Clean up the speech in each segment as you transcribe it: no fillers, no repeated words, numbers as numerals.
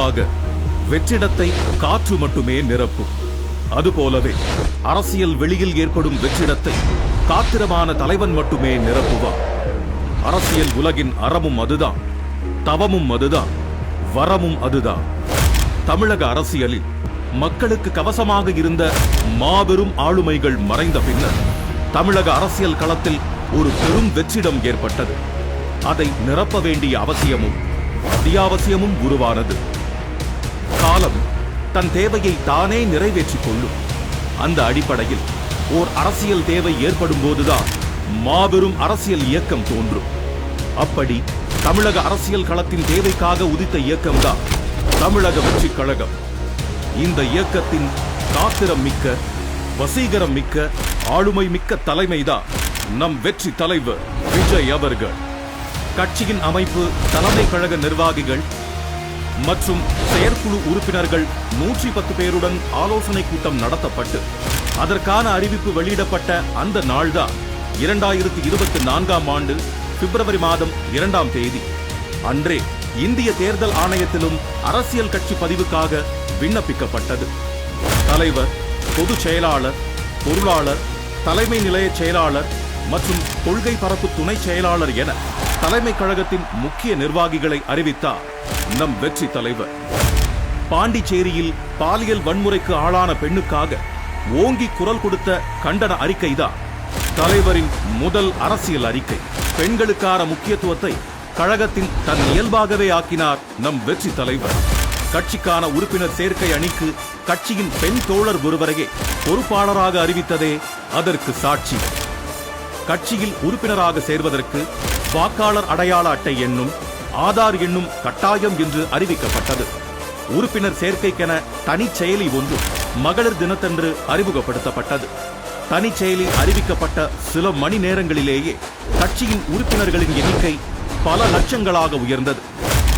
பொதுவாக வெற்றிடத்தை காற்று மட்டுமே நிரப்பும். அதுபோலவே அரசியல் வெளியில் ஏற்படும் வெற்றிடத்தை காத்திரமான தலைவன் மட்டுமே நிரப்புவார். அரசியல் உலகின் அறமும் அதுதான், தவமும் அதுதான், வரமும் அதுதான். தமிழக அரசியலில் மக்களுக்கு கவசமாக இருந்த மாபெரும் ஆளுமைகள் மறைந்த பின்னர் தமிழக அரசியல் களத்தில் ஒரு பெரும் வெற்றிடம் ஏற்பட்டது. அதை நிரப்ப வேண்டிய அவசியமும் அத்தியாவசியமும் உருவானது. காலம் தன் தேவையை தானே நிறைவேற்றிக் கொள்ளும். அந்த அடிப்படையில் ஓர் அரசியல் தேவை ஏற்படும் போதுதான் மாபெரும் அரசியல் இயக்கம் தோன்றும். அப்படி தமிழக அரசியல் களத்தின் தேவைக்காக உதித்த இயக்கம்தான் தமிழக வெற்றி கழகம். இந்த இயக்கத்தின் காத்திரம் மிக்க, வசீகரம் மிக்க, ஆளுமை மிக்க தலைமைதான் நம் வெற்றி தலைவர் விஜய் அவர்கள். கட்சியின் அமைப்பு, தலைமை கழக நிர்வாகிகள் மற்றும் செயற்குழு உறுப்பினர்கள் 110 பேருடன் ஆலோசனை கூட்டம் நடத்தப்பட்டு அதற்கான அறிவிப்பு வெளியிடப்பட்ட அந்த நாள்தான் 2024ஆம் ஆண்டு பிப்ரவரி மாதம் 2ஆம் தேதி. அன்றே இந்திய தேர்தல் ஆணையத்திலும் அரசியல் கட்சி பதிவுக்காக விண்ணப்பிக்கப்பட்டது. தலைவர், பொதுச் செயலாளர், பொருளாளர், தலைமை நிலைய செயலாளர் மற்றும் கொள்கை பரப்பு துணை செயலாளர் என தலைமை கழகத்தின் முக்கிய நிர்வாகிகளை அறிவித்தார் நம் வெற்றி தலைவர். பாண்டிச்சேரியில் பாலியல் வன்முறைக்கு ஆளான பெண்ணுக்காக ஓங்கி குரல் கொடுத்த கண்டன அறிக்கைதான் தலைவரின் முதல் அரசியல் அறிக்கை. பெண்களுக்கான முக்கியத்துவத்தை கழகத்தின் தன் இயல்பாகவே ஆக்கினார் நம் வெற்றி தலைவர். கட்சிக்கான உறுப்பினர் சேர்க்கை அணிக்கு கட்சியின் பெண் தோழர் ஒருவரையே பொறுப்பாளராக அறிவித்ததே அதற்கு சாட்சி. கட்சியில் உறுப்பினராக சேர்வதற்கு வாக்காளர் அடையாள அட்டை எண்ணும் ஆதார் எண்ணும் கட்டாயம் என்று அறிவிக்கப்பட்டது. உறுப்பினர் சேர்க்கைக்கென தனி செயலி ஒன்று மகளிர் தினத்தன்று அறிமுகப்படுத்தப்பட்டது. தனி செயலி அறிவிக்கப்பட்ட சில மணி நேரங்களிலேயே கட்சியின் உறுப்பினர்களின் எண்ணிக்கை பல லட்சங்களாக உயர்ந்தது.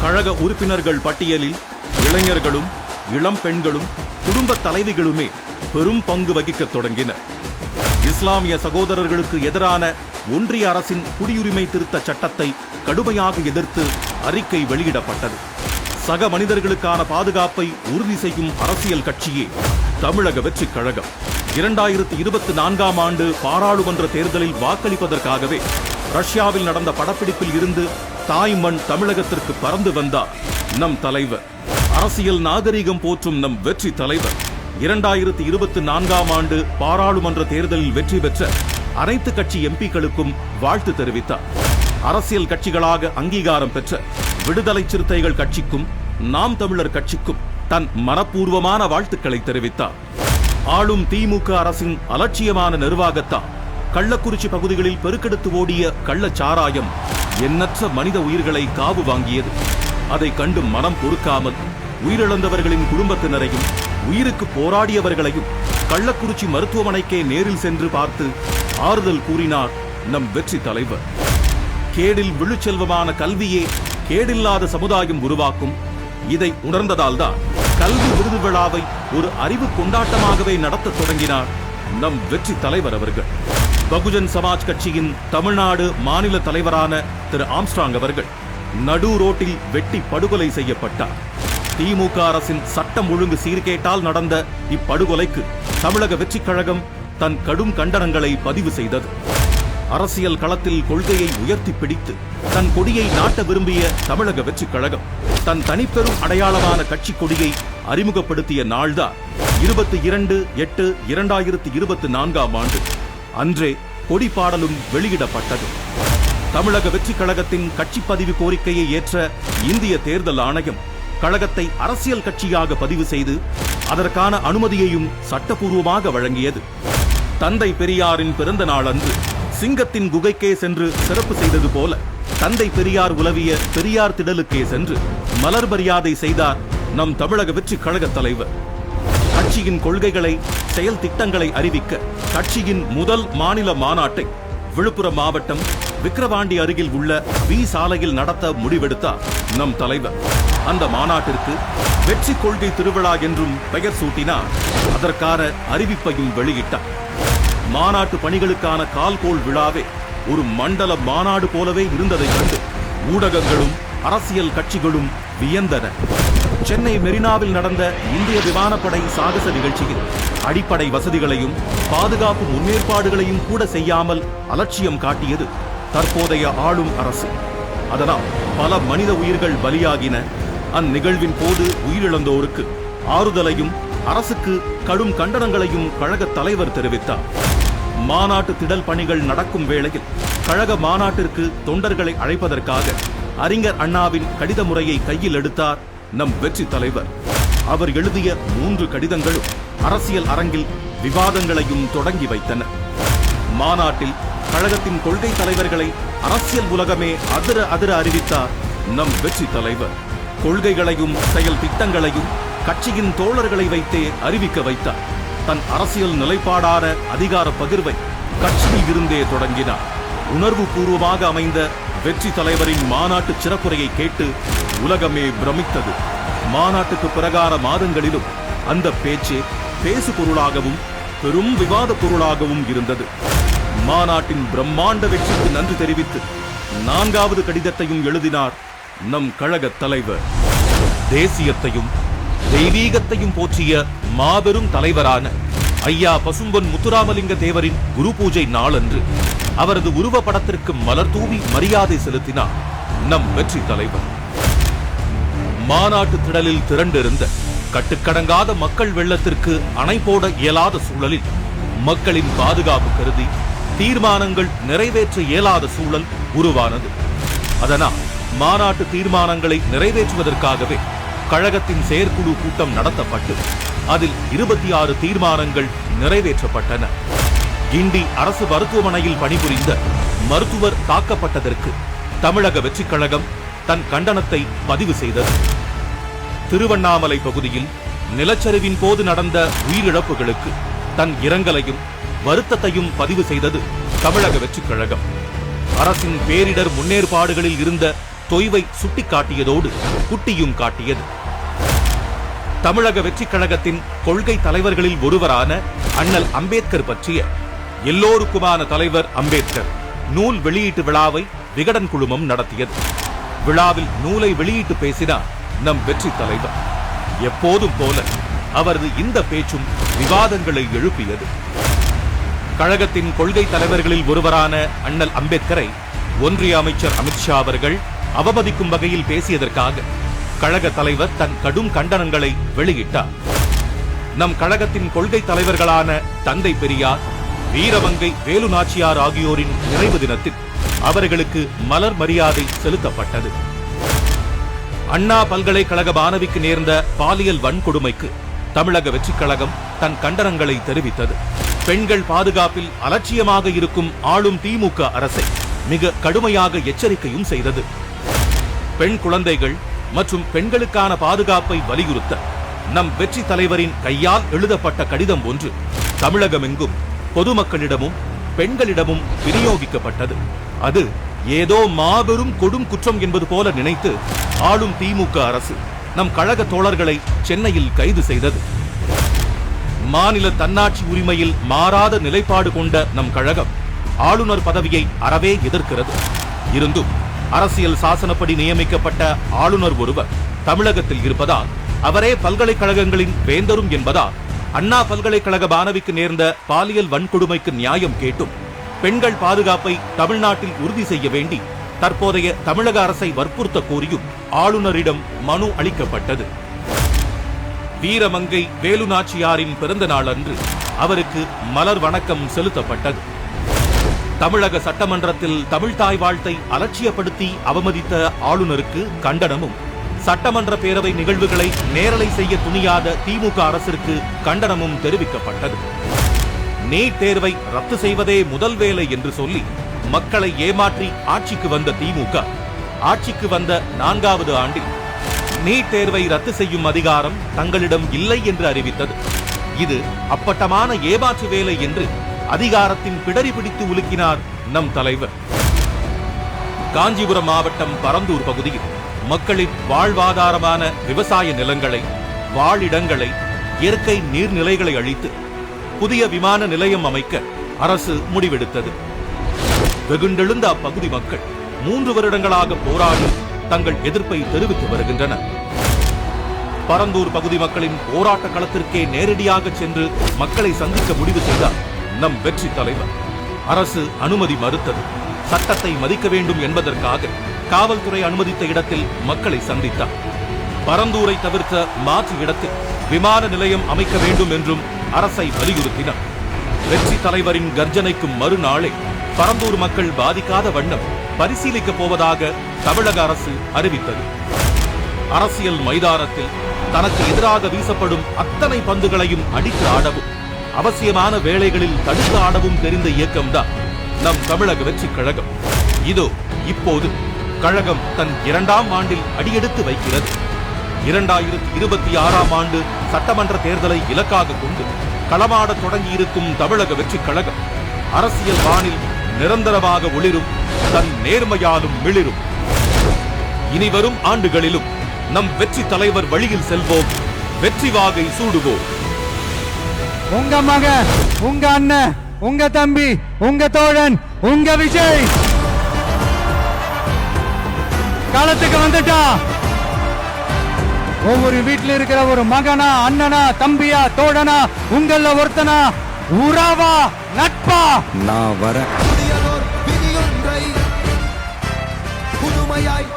கழக உறுப்பினர்கள் பட்டியலில் இளைஞர்களும் இளம் பெண்களும் குடும்ப தலைவிகளுமே பெரும் பங்கு வகிக்க தொடங்கினர். இஸ்லாமிய சகோதரர்களுக்கு எதிரான ஒன்றிய அரசின் குடியுரிமை திருத்த சட்டத்தை கடுமையாக எதிர்த்து அறிக்கை வெளியிடப்பட்டது. சக மனிதர்களுக்கான பாதுகாப்பை உறுதி செய்யும் அரசியல் கட்சியே தமிழக வெற்றி கழகம். 2024ஆம் ஆண்டு பாராளுமன்ற தேர்தலில் வாக்களிப்பதற்காகவே ரஷ்யாவில் நடந்த படப்பிடிப்பில் இருந்து தாய்மண் தமிழகத்திற்கு பறந்து வந்தார் நம் தலைவர். அரசியல் நாகரிகம் போற்றும் நம் வெற்றி தலைவர் 2024ஆம் ஆண்டு பாராளுமன்ற தேர்தலில் வெற்றி பெற்ற அனைத்து கட்சி எம்பிக்களுக்கும் வாழ்த்து தெரிவித்தார். அரசியல் கட்சிகளாக அங்கீகாரம் பெற்ற விடுதலை சிறுத்தைகள் கட்சிக்கும் நாம் தமிழர் கட்சிக்கும் தன் மனப்பூர்வமான வாழ்த்துக்களை தெரிவித்தார். ஆளும் திமுக அரசின் அலட்சியமான நிர்வாகத்தால் கள்ளக்குறிச்சி பகுதிகளில் பெருக்கெடுத்து ஓடிய கள்ளச்சாராயம் எண்ணற்ற மனித உயிர்களை காவு வாங்கியது. அதை கண்டு மனம் பொறுக்காமல் உயிரிழந்தவர்களின் குடும்பத்தினரையும் உயிருக்கு போராடியவர்களையும் கள்ளக்குறிச்சி மருத்துவமனைக்கே நேரில் சென்று பார்த்து ஆறுதல் கூறினார் நம் வெற்றி தலைவர். கேடில் விழுச்செல்வமான கல்வியே கேடில்லாத சமுதாயம் உருவாக்கும். இதை உணர்ந்ததால்தான் கல்வி விருது விழாவை ஒரு அறிவு கொண்டாட்டமாகவே நடத்த தொடங்கினார் நம் வெற்றி தலைவர் அவர்கள். பகுஜன் சமாஜ் கட்சியின் தமிழ்நாடு மாநில தலைவரான திரு ஆம்ஸ்ட்ராங் அவர்கள் நடு ரோட்டில் வெட்டி படுகொலை செய்யப்பட்டார். திமுக அரசின் சட்டம் ஒழுங்கு சீர்கேட்டால் நடந்த இப்படுகொலைக்கு தமிழக வெற்றி கழகம் தன் கடும் கண்டனங்களை பதிவு செய்தது. அரசியல் களத்தில் கொள்கையை உயர்த்தி பிடித்து தன் கொடியை நாட்ட விரும்பிய தமிழக வெற்றி கழகம் தன் தனிப்பெரும் அடையாளமான கட்சி கொடியை அறிமுகப்படுத்திய நாள்தான் 22/8/2024ஆம் ஆண்டு. அன்றே கொடி பாடலும் வெளியிடப்பட்டது. தமிழக வெற்றி கழகத்தின் கட்சி பதிவு கோரிக்கையை ஏற்ற இந்திய தேர்தல் ஆணையம் கழகத்தை அரசியல் கட்சியாக பதிவு செய்து அதற்கான அனுமதியையும் சட்டபூர்வமாக வழங்கியது. தந்தை பெரியாரின் பிறந்த நாள் அன்று சிங்கத்தின் குகைக்கே சென்று சிறப்பு செய்தது போல தந்தை பெரியார் உலவிய பெரியார் திடலுக்கே சென்று மலர் மரியாதை செய்தார் நம் தமிழக வெற்றி கழக தலைவர். கட்சியின் கொள்கைகளை, செயல் திட்டங்களை அறிவிக்க கட்சியின் முதல் மாநில மாநாட்டை விழுப்புரம் மாவட்டம் விக்கிரவாண்டி அருகில் உள்ள வி சாலையில் நடத்த முடிவெடுத்தார் நம் தலைவர். அந்த மாநாட்டிற்கு வெற்றி கொள்கை திருவிழா என்றும் பெயர் சூட்டினார். அதற்கான அறிவிப்பையும் வெளியிட்டார். மாநாட்டு பணிகளுக்கான கால்கோள் விழாவே ஒரு மண்டல மாநாடு போலவே இருந்ததை கண்டு ஊடகங்களும் அரசியல் கட்சிகளும் வியந்தன. சென்னை மெரினாவில் நடந்த இந்திய விமானப்படை சாகச நிகழ்ச்சியில் அடிப்படை வசதிகளையும் பாதுகாப்பு முன்னேற்பாடுகளையும் கூட செய்யாமல் அலட்சியம் காட்டியது தற்போதைய ஆளும் அரசு. அதனால் பல மனித உயிர்கள் பலியாகின. அந்நிகழ்வின் போது உயிரிழந்தோருக்கு ஆறுதலையும் அரசுக்கு கடும் கண்டனங்களையும் கழக தலைவர் தெரிவித்தார். மாநாட்டு திடல் பணிகள் நடக்கும் வேளையில் கழக மாநாட்டிற்கு தொண்டர்களை அழைப்பதற்காக அறிஞர் அண்ணாவின் கடித முறையை கையில் எடுத்தார் நம் வெற்றி தலைவர். அவர் எழுதிய 3 கடிதங்களும் அரசியல் அரங்கில் விவாதங்களையும் தொடங்கி வைத்தன. மாநாட்டில் கழகத்தின் கொள்கை தலைவர்களை அரசியல் உலகமே அதிர அறிவித்தார் நம் வெற்றி தலைவர். கொள்கைகளையும் செயல் திட்டங்களையும் கட்சியின் தோழர்களை வைத்தே அறிவிக்க வைத்தார். தன் அரசியல் நிலைப்பாடான அதிகார பகிர்வை கட்சியில் இருந்தே தொடங்கினார். உணர்வு பூர்வமாக அமைந்த வெற்றி தலைவரின் மாநாட்டு சிறப்புரையை கேட்டு உலகமே பிரமித்தது. மாநாட்டுக்கு பிறகான மாதங்களிலும் அந்த பேச்சே பேசு பொருளாகவும் பெரும் விவாத பொருளாகவும் இருந்தது. மாநாட்டின் பிரம்மாண்ட வெற்றிக்கு நன்றி தெரிவித்து 4வது கடிதத்தையும் எழுதினார் நம் கழக தலைவர். தேசியத்தையும் தெய்வீகத்தையும் போற்றிய மாபெரும் தலைவரான ஐயா பசும்பொன் முத்துராமலிங்க தேவரின் குரு பூஜை நாளன்று அவரது உருவ படத்திற்கு மலர் தூவி மரியாதை செலுத்தினார் நம் வெற்றி தலைவர். மாநாட்டு திடலில் திரண்டிருந்த கட்டுக்கடங்காத மக்கள் வெள்ளத்திற்கு அணை போட இயலாத சூழலில் மக்களின் பாதுகாப்பு கருதி தீர்மானங்கள் நிறைவேற்ற இயலாத சூழல் உருவானது. அதனால் மாநாட்டு தீர்மானங்களை நிறைவேற்றுவதற்காகவே கழகத்தின் செயற்குழு கூட்டம் நடத்தப்பட்டு அதில் 26 தீர்மானங்கள் நிறைவேற்றப்பட்டன. கிண்டி அரசு மருத்துவமனையில் பணிபுரிந்த மருத்துவர் தாக்கப்பட்டதற்கு தமிழக வெற்றிக் கழகம் தன் கண்டனத்தை பதிவு செய்தது. திருவண்ணாமலை பகுதியில் நிலச்சரிவின் போது நடந்த உயிரிழப்புகளுக்கு தன் இரங்கலையும் வருத்தத்தையும் பதிவு செய்தது தமிழக வெற்றிக் கழகம். அரசின் பேரிடர் முன்னேற்பாடுகளில் இருந்த தொய்வை சுட்டிக்காட்டியதோடு குட்டியும் காட்டியது. தமிழக வெற்றிக் கழகத்தின் கொள்கை தலைவர்களில் ஒருவரான அண்ணல் அம்பேத்கர் பற்றிய எல்லோருக்குமான தலைவர் அம்பேத்கர் நூல் வெளியீட்டு விழாவை விகடன் குழுமம் நடத்தியது. விழாவில் நூலை வெளியிட்டு பேசினார் நம் வெற்றி தலைவர். எப்போதும் போல அவரது இந்த பேச்சும் விவாதங்களை எழுப்பியது. கழகத்தின் கொள்கை தலைவர்களில் ஒருவரான அண்ணல் அம்பேத்கரை ஒன்றிய அமைச்சர் அமித்ஷா அவர்கள் அவமதிக்கும் வகையில் பேசியதற்காக கழக தலைவர் தன் கடும் கண்டனங்களை வெளியிட்டார். நம் கழகத்தின் கொள்கை தலைவர்களான தந்தை பெரியார், வீரமங்கை வேலு நாச்சியார் ஆகியோரின் நினைவு தினத்தில் அவர்களுக்கு மலர் மரியாதை செலுத்தப்பட்டது. அண்ணா பல்கலைக்கழக மாணவிக்கு நேர்ந்த பாலியல் வன்கொடுமைக்கு தமிழக வெற்றிக் கழகம் தன் கண்டனங்களை தெரிவித்தது. பெண்கள் பாதுகாப்பில் அலட்சியமாக இருக்கும் ஆளும் திமுக அரசை மிக கடுமையாக எச்சரிக்கையும் செய்தது. பெண் குழந்தைகள் மற்றும் பெண்களுக்கான பாதுகாப்பை வலியுறுத்த நம் வெற்றி தலைவரின் கையால் எழுதப்பட்ட கடிதம் ஒன்று தமிழகமெங்கும் பொதுமக்களிடமும் பெண்களிடமும் விநியோகிக்கப்பட்டது. அது ஏதோ மாபெரும் கொடும் குற்றம் என்பது போல நினைத்து ஆளும் திமுக அரசு நம் கழக தோழர்களை சென்னையில் கைது செய்தது. மாநில தன்னாட்சி உரிமையில் மாறாத நிலைப்பாடு கொண்ட நம் கழகம் ஆளுநர் பதவியை அறவே எதிர்க்கிறது. இருந்தும் அரசியல் சாசனப்படி நியமிக்கப்பட்ட ஆளுநர் ஒருவர் தமிழகத்தில் இருப்பதால் அவரே பல்கலைக்கழகங்களின் வேந்தரும் என்பதால் அண்ணா பல்கலைக்கழக மாணவிக்கு நேர்ந்த பாலியல் வன்கொடுமைக்கு நியாயம் கேட்டும் பெண்கள் பாதுகாப்பை தமிழ்நாட்டில் உறுதி செய்ய வேண்டி தற்போதைய தமிழக அரசை வற்புறுத்த கோரியும் ஆளுநரிடம் மனு அளிக்கப்பட்டது. வீரமங்கை வேலு நாச்சியாரின் பிறந்த நாள் அன்று அவருக்கு மலர் வணக்கம் செலுத்தப்பட்டது. தமிழக சட்டமன்றத்தில் தமிழ்தாய் வாழ்த்தை அலட்சியப்படுத்தி அவமதித்த ஆளுநருக்கு கண்டனமும், சட்டமன்ற பேரவை நிகழ்வுகளை நேரலை செய்ய துணியாத திமுக அரசிற்கு கண்டனமும் தெரிவிக்கப்பட்டது. நீட் தேர்வை ரத்து செய்வதே முதல் வேலை என்று சொல்லி மக்களை ஏமாற்றி ஆட்சிக்கு வந்த திமுக ஆட்சிக்கு வந்த 4வது ஆண்டில் நீட் தேர்வை ரத்து செய்யும் அதிகாரம் தங்களிடம் இல்லை என்று அறிவித்தது. இது அப்பட்டமான ஏமாற்று வேலை என்று அதிகாரத்தின் பிடரி பிடித்து உலுக்கினார் நம் தலைவர். காஞ்சிபுரம் மாவட்டம் பரந்தூர் பகுதியில் மக்களின் வாழ்வாதாரமான விவசாய நிலங்களை, வாழிடங்களை, இயற்கை நீர்நிலைகளை அழித்து புதிய விமான நிலையம் அமைக்க அரசு முடிவெடுத்தது. வெகுண்டெழுந்த அப்பகுதி மக்கள் 3 வருடங்களாக போராடி தங்கள் எதிர்ப்பை தெரிவித்து வருகின்றனர். பரந்தூர் பகுதி மக்களின் போராட்ட களத்திற்கே நேரடியாக சென்று மக்களை சந்திக்க முடிவு செய்தார் நம் வெற்றி தலைவர். அரசு அனுமதி மறுத்தது. சட்டத்தை மதிக்க வேண்டும் என்பதற்காக காவல்துறை அனுமதித்த இடத்தில் மக்களை சந்தித்தார். பரந்தூரை தவிர்த்த மாற்று இடத்தில் விமான நிலையம் அமைக்க வேண்டும் என்றும் அரசை வலியுறுத்தினார். வெற்றி தலைவரின் கர்ஜனைக்கும் மறுநாளே பரந்தூர் மக்கள் பாதிக்காத வண்ணம் பரிசீலிக்கப் போவதாக தமிழக அரசு அறிவித்தது. அரசியல் மைதானத்தில் தனக்கு எதிராக வீசப்படும் அத்தனை பந்துகளையும் அடித்து ஆடவும் அவசியமான வேளைகளில் தடுத்து ஆடவும் தெரிந்த இயக்கம்தான் நம் தமிழக வெற்றி கழகம். இதோ இப்போது கழகம் தன் 2ஆம் ஆண்டில் அடியெடுத்து வைக்கிறது. 2026ஆம் ஆண்டு சட்டமன்ற தேர்தலை இலக்காக கொண்டு களமாட தொடங்கியிருக்கும் தமிழக வெற்றி கழகம் அரசியல் வானில் நிரந்தரமாக ஒளிரும், தன் நேர்மையாலும் மிளிரும். இனி வரும் ஆண்டுகளிலும் நம் வெற்றி தலைவர் வழியில் செல்வோம், வெற்றி வாகை சூடுவோம். உங்க மகன், உங்க அண்ணன், உங்க தம்பி, உங்க தோழன், உங்க விஜய் களத்துக்கு வந்துட்டா. ஒவ்வொரு வீட்டில் இருக்கிற ஒரு மகனா, அண்ணனா, தம்பியா, தோழனா, உங்கள ஒருத்தனா, உறவா, நட்பா நான் வரேன். புதுமையாய்